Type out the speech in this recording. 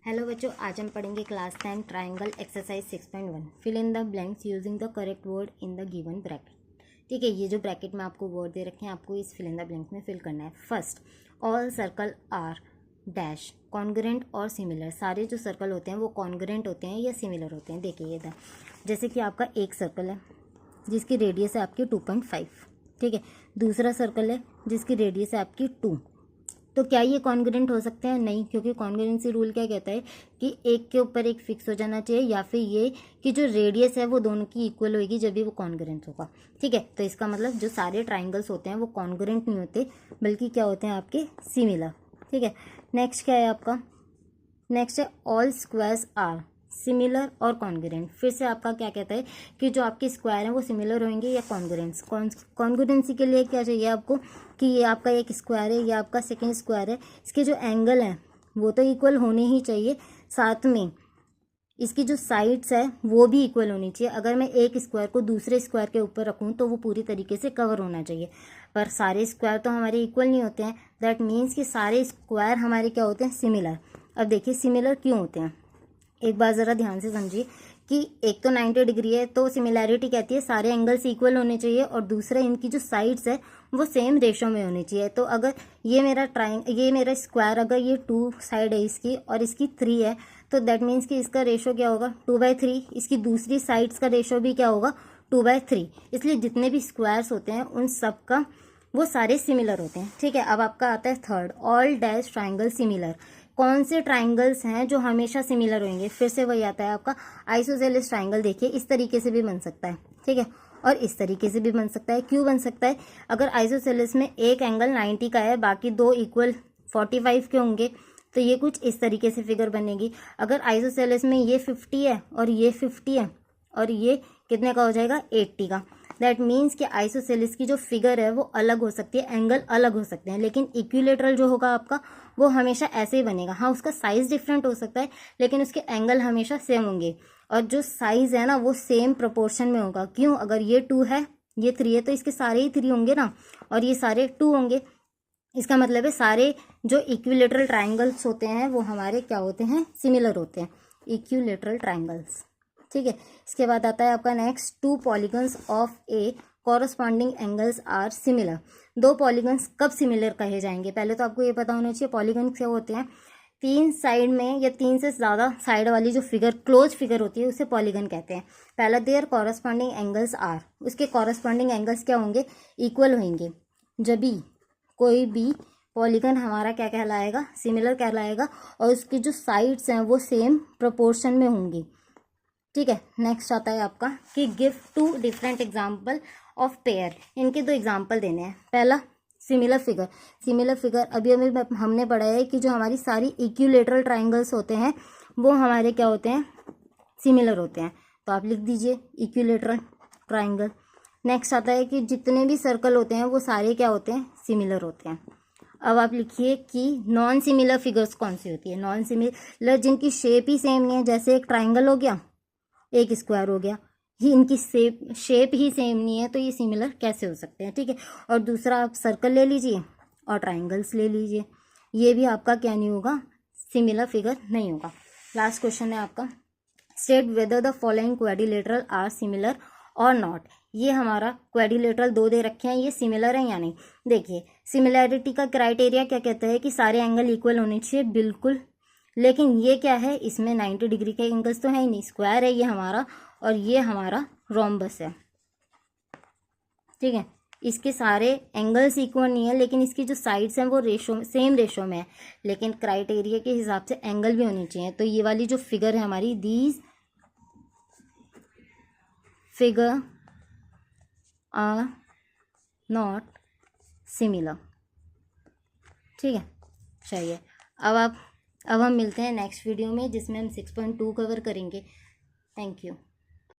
Hello बच्चों, आज हम पढ़ेंगे class 10 triangle exercise 6.1 fill in the blanks using the correct word in the given bracket. ठीक है, ये जो ब्रैकेट में आपको वर्ड दे रखे हैं, आपको इस फिल इन द ब्लैंक्स में फिल करना है। First, all circle are dash congruent और सिमिलर। सारे जो सर्कल होते हैं वो कॉन्ग्रेंट होते हैं या सिमिलर होते हैं। देखिए ये जैसे कि आपका एक सर्कल है जिसकी रेडियस है आपकी 2.5। ठीक है, दूसरा सर्कल है जिसकी रेडियस है आपकी 2। तो क्या ये कॉन्ग्रेंट हो सकते हैं? नहीं, क्योंकि कॉन्ग्रेंसी रूल क्या कहता है कि एक के ऊपर एक फिक्स हो जाना चाहिए, या फिर ये कि जो रेडियस है वो दोनों की इक्वल होगी जब भी वो कॉन्ग्रेंट होगा। ठीक है, तो इसका मतलब जो सारे ट्राइंगल्स होते हैं वो कॉन्ग्रेंट नहीं होते, बल्कि क्या होते हैं आपके सिमिलर। ठीक है, नेक्स्ट क्या है आपका? नेक्स्ट है ऑल स्क्वायर्स आर सिमिलर और कॉन्ग्रेंट। फिर से आपका क्या कहता है कि जो आपके स्क्वायर हैं वो सिमिलर होंगे या कॉन्ग्रेंट्स। कॉन्ग्रेंसी के लिए क्या चाहिए आपको कि ये आपका एक स्क्वायर है, ये आपका सेकंड स्क्वायर है, इसके जो एंगल हैं वो तो इक्वल होने ही चाहिए, साथ में इसकी जो साइड्स है वो भी इक्वल होनी चाहिए। अगर मैं एक स्क्वायर को दूसरे स्क्वायर के ऊपर रखूँ तो वो पूरी तरीके से कवर होना चाहिए, पर सारे स्क्वायर तो हमारे इक्वल नहीं होते हैं। दैट मीन्स कि सारे स्क्वायर हमारे क्या होते हैं? सिमिलर। अब देखिए सिमिलर क्यों होते हैं, एक बार ज़रा ध्यान से समझिए कि एक तो 90 डिग्री है तो सिमिलैरिटी कहती है सारे एंगल्स इक्वल होने चाहिए, और दूसरा इनकी जो साइड्स है वो सेम रेशो में होनी चाहिए। तो अगर ये मेरा स्क्वायर अगर ये 2 साइड है इसकी और इसकी 3 है, तो दैट मीन्स कि इसका रेशो क्या होगा? 2/3। इसकी दूसरी साइड्स का रेशो भी क्या होगा? 2/3। इसलिए जितने भी स्क्वायर्स होते हैं उन सब का वो सारे सिमिलर होते हैं। ठीक है, अब आपका आता है third, all dash triangle similar. कौन से ट्राइंगल्स हैं जो हमेशा सिमिलर होंगे? फिर से वही आता है आपका आइसोसेलेस ट्राइंगल। देखिए इस तरीके से भी बन सकता है, ठीक है, और इस तरीके से भी बन सकता है। क्यों बन सकता है? अगर आइसोसेलेस में एक एंगल 90 का है, बाकी दो इक्वल 45 के होंगे, तो ये कुछ इस तरीके से फिगर बनेगी। अगर आइसोसेलेस में ये 50 है और ये 50 है और ये कितने का हो जाएगा? 80 का। दैट मीन्स कि आइसोसेलेस की जो फिगर है वो अलग हो सकती है, एंगल अलग हो सकते हैं, लेकिन इक्विलेटरल जो होगा आपका वो हमेशा ऐसे ही बनेगा। हाँ, उसका साइज डिफरेंट हो सकता है लेकिन उसके एंगल हमेशा सेम होंगे, और जो साइज है ना वो सेम प्रोपोर्शन में होगा। क्यों? अगर ये 2 है ये 3 है तो इसके सारे ही 3 होंगे ना, और ये सारे 2 होंगे। इसका मतलब है सारे जो इक्विलेटरल ट्राइंगल्स होते हैं वो हमारे क्या होते हैं? सिमिलर होते हैं, इक्विलेटरल ट्राइंगल्स। ठीक है, इसके बाद आता है आपका next, 2 polygons of a corresponding angles are similar. 2 polygons कब सिमिलर कहे जाएंगे? पहले तो आपको ये पता होना चाहिए पॉलीगन क्या होते हैं। 3 साइड में या 3 से ज़्यादा साइड वाली जो फिगर क्लोज फिगर होती है उसे पॉलीगन कहते हैं। पहला देयर कॉरस्पॉन्डिंग एंगल्स आर, उसके कॉरस्पॉन्डिंग एंगल्स क्या होंगे? इक्वल होंगे। जब भी कोई भी पॉलीगन हमारा क्या कहलाएगा? सिमिलर कहलाएगा, और उसकी जो साइड्स हैं वो सेम प्रोपोर्शन में होंगी। ठीक है, नेक्स्ट आता है आपका कि give 2 different example of pair. इनके 2 एग्जाम्पल देने हैं। पहला सिमिलर फिगर। सिमिलर फिगर अभी हमने पढ़ा है कि जो हमारी सारी इक्विलेटरल ट्राइंगल्स होते हैं वो हमारे क्या होते हैं? सिमिलर होते हैं। तो आप लिख दीजिए इक्विलेटरल ट्राइंगल। नेक्स्ट आता है कि जितने भी सर्कल होते हैं वो सारे क्या होते हैं? सिमिलर होते हैं। अब आप लिखिए कि नॉन सिमिलर फिगर्स कौन सी होती है? नॉन सिमिलर जिनकी शेप ही सेम नहीं है, जैसे एक ट्राइंगल हो गया, एक स्क्वायर हो गया, ही इनकी शेप ही सेम नहीं है, तो ये सिमिलर कैसे हो सकते हैं? ठीक है, और दूसरा आप सर्कल ले लीजिए और ट्राइंगल्स ले लीजिए, ये भी आपका क्या नहीं होगा? सिमिलर फिगर नहीं होगा। लास्ट क्वेश्चन है आपका, state whether the following quadrilateral are similar और नॉट। ये हमारा क्वाड्रिलेटरल 2 दे रखे हैं, ये सिमिलर है या नहीं। देखिए सिमिलैरिटी का क्राइटेरिया क्या कहता है कि सारे एंगल इक्वल होने चाहिए, बिल्कुल, लेकिन ये क्या है? इसमें 90 डिग्री के एंगल्स तो है ही नहीं, स्क्वायर है ये हमारा और ये हमारा रोम्बस है। ठीक है, इसके सारे एंगल्स इक्वल नहीं है, लेकिन इसकी जो साइड्स हैं वो सेम रेशो में है, लेकिन क्राइटेरिया के हिसाब से एंगल भी होने चाहिए। तो ये वाली जो फिगर है हमारी, these figure are not similar. ठीक है, चलिए अब हम मिलते हैं नेक्स्ट वीडियो में जिसमें हम 6.2 कवर करेंगे। Thank you.